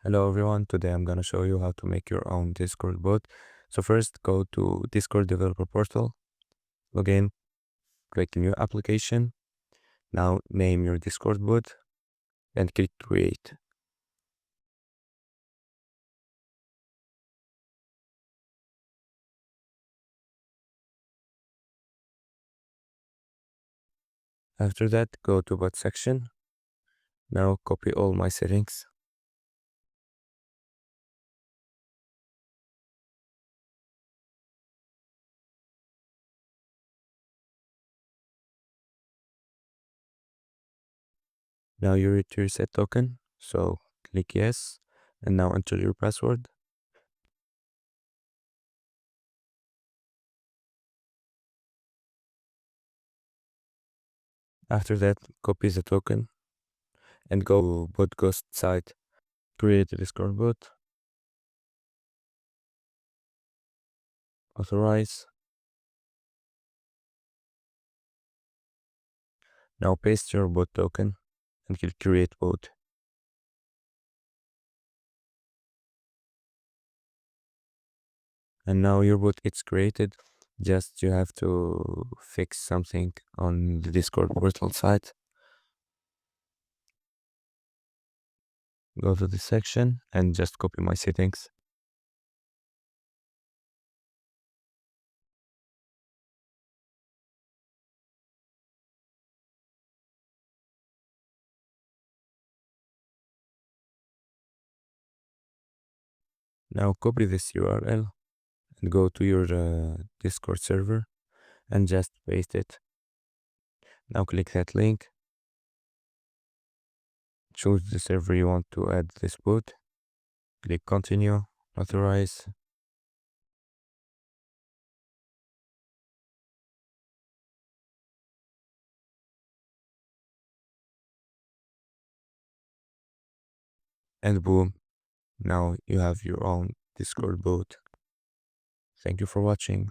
Hello everyone, today I'm gonna show you how to make your own Discord bot. So first go to Discord developer portal, log in, create a new application. Now name your Discord bot and click create. After that, go to bot section. Now copy all my settings. Now you read your set token, so click yes, and now enter your password. After that, copy the token and go to bot ghost site. Create a Discord bot, authorize. Now paste your bot token and click create bot. And now your bot is created. Just you have to fix something on the Discord portal site. Go to this section and just copy my settings. Now copy this URL and go to your Discord server and just paste it. Now click that link. Choose the server you want to add this bot. Click continue, authorize. And boom, now you have your own Discord bot. Thank you for watching.